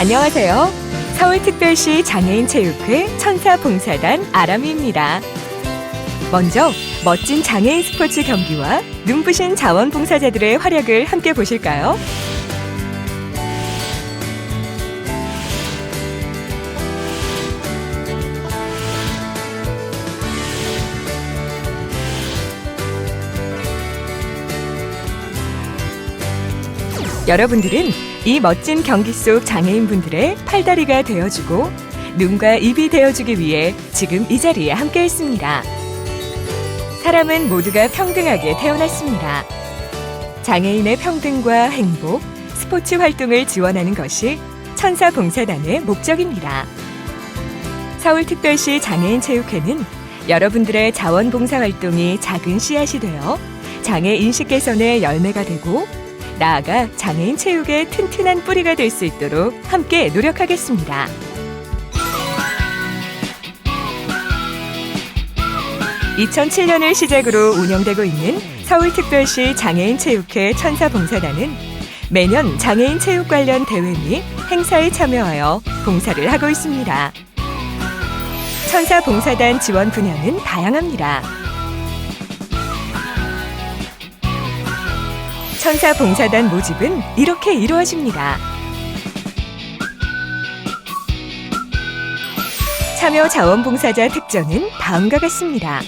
안녕하세요. 서울특별시 장애인체육회 천사봉사단 아람이입니다. 먼저 멋진 장애인 스포츠 경기와 눈부신 자원봉사자들의 활약을 함께 보실까요? 여러분들은 이 멋진 경기 속 장애인분들의 팔다리가 되어주고 눈과 입이 되어주기 위해 지금 이 자리에 함께 있습니다. 사람은 모두가 평등하게 태어났습니다. 장애인의 평등과 행복, 스포츠 활동을 지원하는 것이 천사봉사단의 목적입니다. 서울특별시 장애인체육회는 여러분들의 자원봉사 활동이 작은 씨앗이 되어 장애 인식 개선의 열매가 되고 나아가 장애인 체육의 튼튼한 뿌리가 될 수 있도록 함께 노력하겠습니다. (2007년을) 시작으로 운영되고 있는 서울특별시 장애인체육회 천사봉사단은 매년 장애인 체육 관련 대회 및 행사에 참여하여 봉사를 하고 있습니다. 천사봉사단 지원 분야는 다양합니다. 천사봉사단 모집은 이렇게 이루어집니다. 참여 자원봉사자 특전은 다음과 같습니다.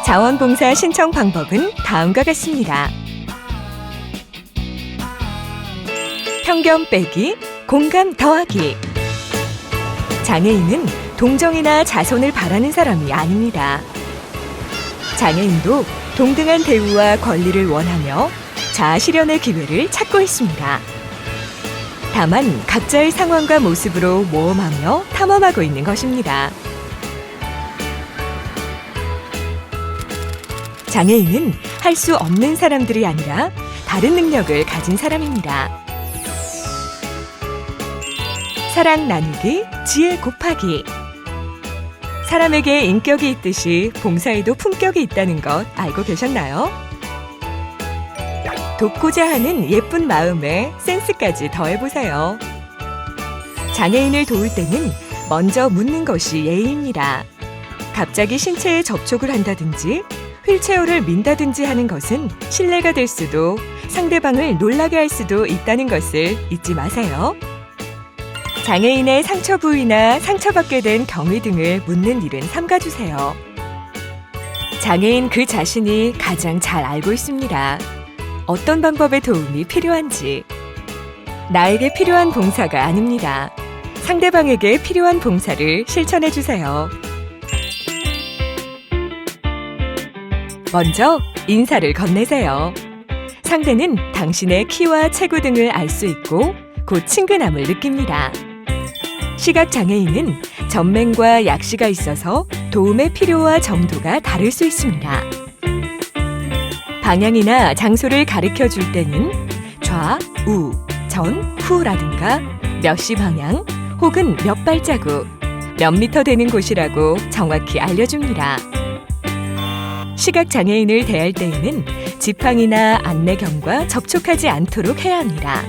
자원봉사 신청 방법은 다음과 같습니다. 편견 빼기, 공감 더하기. 장애인은 동정이나 자손을 바라는 사람이 아닙니다. 장애인도 동등한 대우와 권리를 원하며 자아 실현의 기회를 찾고 있습니다. 다만 각자의 상황과 모습으로 모험하며 탐험하고 있는 것입니다. 장애인은 할 수 없는 사람들이 아니라 다른 능력을 가진 사람입니다. 사랑 나누기, 지혜 곱하기. 사람에게 인격이 있듯이 봉사에도 품격이 있다는 것 알고 계셨나요? 돕고자 하는 예쁜 마음에 센스까지 더해보세요. 장애인을 도울 때는 먼저 묻는 것이 예의입니다. 갑자기 신체에 접촉을 한다든지 휠체어를 민다든지 하는 것은 실례가 될 수도 상대방을 놀라게 할 수도 있다는 것을 잊지 마세요. 장애인의 상처 부위나 상처받게 된 경위 등을 묻는 일은 삼가주세요. 장애인 그 자신이 가장 잘 알고 있습니다. 어떤 방법의 도움이 필요한지. 나에게 필요한 봉사가 아닙니다. 상대방에게 필요한 봉사를 실천해주세요. 먼저 인사를 건네세요. 상대는 당신의 키와 체구 등을 알 수 있고 곧 친근함을 느낍니다. 시각장애인은 전맹과 약시가 있어서 도움의 필요와 정도가 다를 수 있습니다. 방향이나 장소를 가르쳐 줄 때는 좌, 우, 전, 후라든가 몇 시 방향 혹은 몇 발자국, 몇 미터 되는 곳이라고 정확히 알려줍니다. 시각장애인을 대할 때에는 지팡이나 안내경과 접촉하지 않도록 해야 합니다.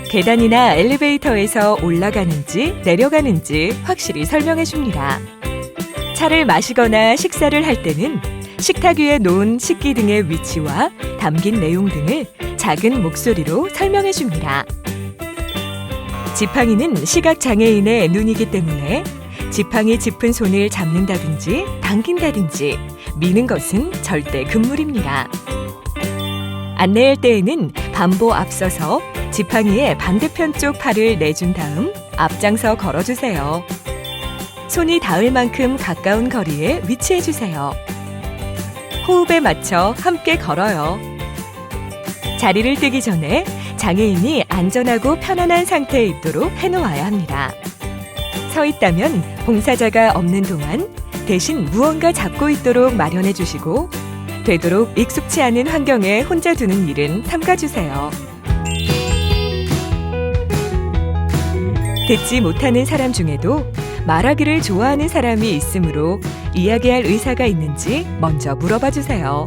계단이나 엘리베이터에서 올라가는지 내려가는지 확실히 설명해 줍니다. 차를 마시거나 식사를 할 때는 식탁 위에 놓은 식기 등의 위치와 담긴 내용 등을 작은 목소리로 설명해 줍니다. 지팡이는 시각장애인의 눈이기 때문에 지팡이 짚은 손을 잡는다든지 당긴다든지 미는 것은 절대 금물입니다. 안내할 때에는 반보 앞서서 지팡이의 반대편 쪽 팔을 내준 다음 앞장서 걸어주세요. 손이 닿을 만큼 가까운 거리에 위치해주세요. 호흡에 맞춰 함께 걸어요. 자리를 뜨기 전에 장애인이 안전하고 편안한 상태에 있도록 해놓아야 합니다. 서 있다면 봉사자가 없는 동안 대신 무언가 잡고 있도록 마련해 주시고 되도록 익숙치 않은 환경에 혼자 두는 일은 삼가주세요. 듣지 못하는 사람 중에도 말하기를 좋아하는 사람이 있으므로 이야기할 의사가 있는지 먼저 물어봐 주세요.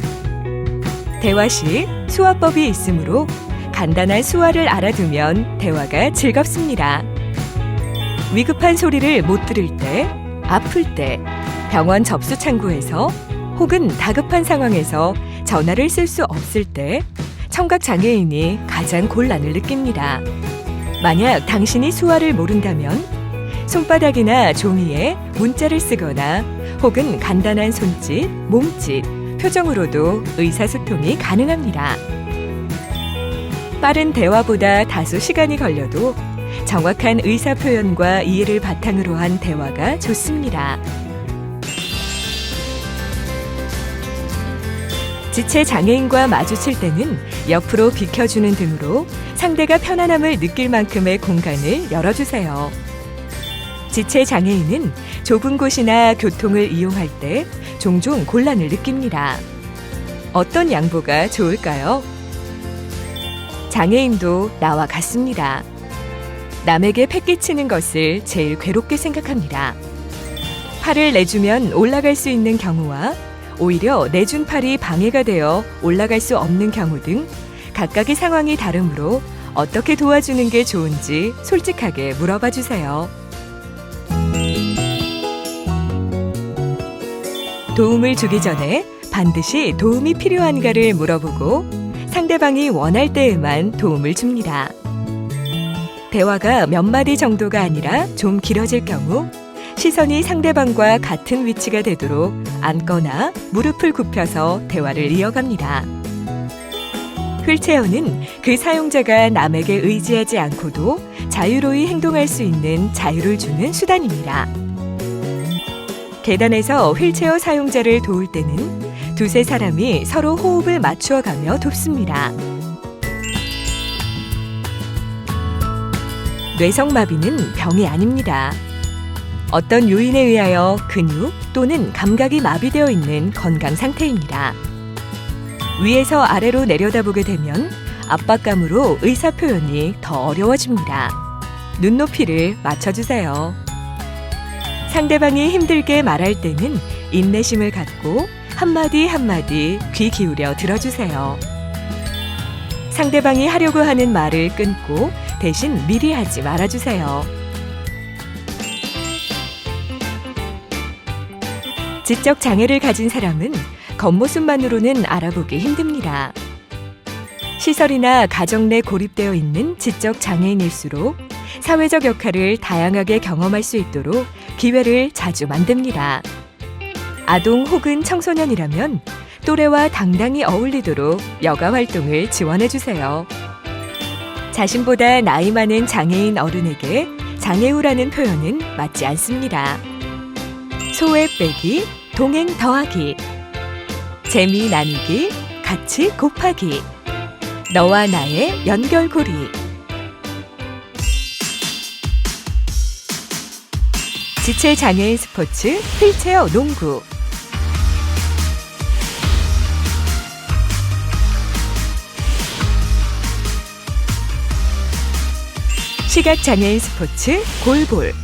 대화 시 수화법이 있으므로 간단한 수화를 알아두면 대화가 즐겁습니다. 위급한 소리를 못 들을 때, 아플 때, 병원 접수 창구에서 혹은 다급한 상황에서 전화를 쓸 수 없을 때 청각 장애인이 가장 곤란을 느낍니다. 만약 당신이 수화를 모른다면 손바닥이나 종이에 문자를 쓰거나 혹은 간단한 손짓, 몸짓, 표정으로도 의사소통이 가능합니다. 빠른 대화보다 다소 시간이 걸려도 정확한 의사 표현과 이해를 바탕으로 한 대화가 좋습니다. 지체 장애인과 마주칠 때는 옆으로 비켜주는 등으로 상대가 편안함을 느낄 만큼의 공간을 열어주세요. 지체 장애인은 좁은 곳이나 교통을 이용할 때 종종 곤란을 느낍니다. 어떤 양보가 좋을까요? 장애인도 나와 같습니다. 남에게 패기치는 것을 제일 괴롭게 생각합니다. 팔을 내주면 올라갈 수 있는 경우와 오히려 내준 팔이 방해가 되어 올라갈 수 없는 경우 등 각각의 상황이 다르므로 어떻게 도와주는 게 좋은지 솔직하게 물어봐 주세요. 도움을 주기 전에 반드시 도움이 필요한가를 물어보고 상대방이 원할 때에만 도움을 줍니다. 대화가 몇 마디 정도가 아니라 좀 길어질 경우 시선이 상대방과 같은 위치가 되도록 앉거나 무릎을 굽혀서 대화를 이어갑니다. 휠체어는 그 사용자가 남에게 의지하지 않고도 자유로이 행동할 수 있는 자유를 주는 수단입니다. 계단에서 휠체어 사용자를 도울 때는 두세 사람이 서로 호흡을 맞추어가며 돕습니다. 뇌성마비는 병이 아닙니다. 어떤 요인에 의하여 근육 또는 감각이 마비되어 있는 건강 상태입니다. 위에서 아래로 내려다보게 되면 압박감으로 의사표현이 더 어려워집니다. 눈높이를 맞춰주세요. 상대방이 힘들게 말할 때는 인내심을 갖고 한마디 한마디 귀 기울여 들어주세요. 상대방이 하려고 하는 말을 끊고 대신 미리 하지 말아주세요. 지적 장애를 가진 사람은 겉모습만으로는 알아보기 힘듭니다. 시설이나 가정 내 고립되어 있는 지적 장애인일수록 사회적 역할을 다양하게 경험할 수 있도록 기회를 자주 만듭니다. 아동 혹은 청소년이라면 또래와 당당히 어울리도록 여가 활동을 지원해주세요. 자신보다 나이 많은 장애인 어른에게 장애우라는 표현은 맞지 않습니다. 소외 빼기, 동행 더하기, 재미 나누기, 가치 곱하기, 너와 나의 연결고리. 지체 장애인 스포츠 휠체어 농구. 시각 장애인 스포츠 골볼.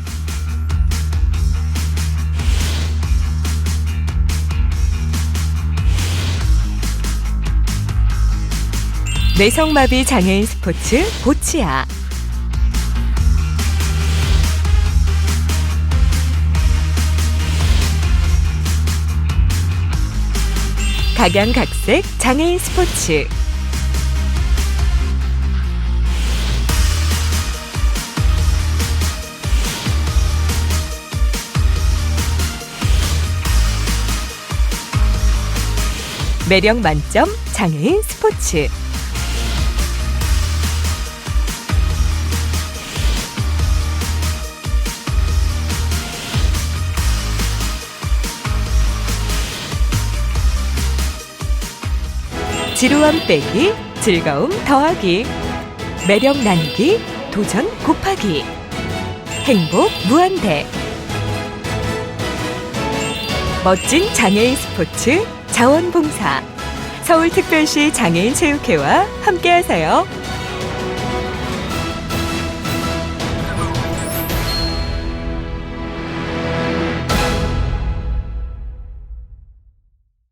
뇌성마비 장애인 스포츠 보치아. 각양각색 장애인 스포츠. 매력 만점 장애인 스포츠. 지루함 빼기, 즐거움 더하기, 매력 나누기, 도전 곱하기, 행복 무한대. 멋진 장애인 스포츠 자원봉사. 서울특별시 장애인체육회와 함께하세요.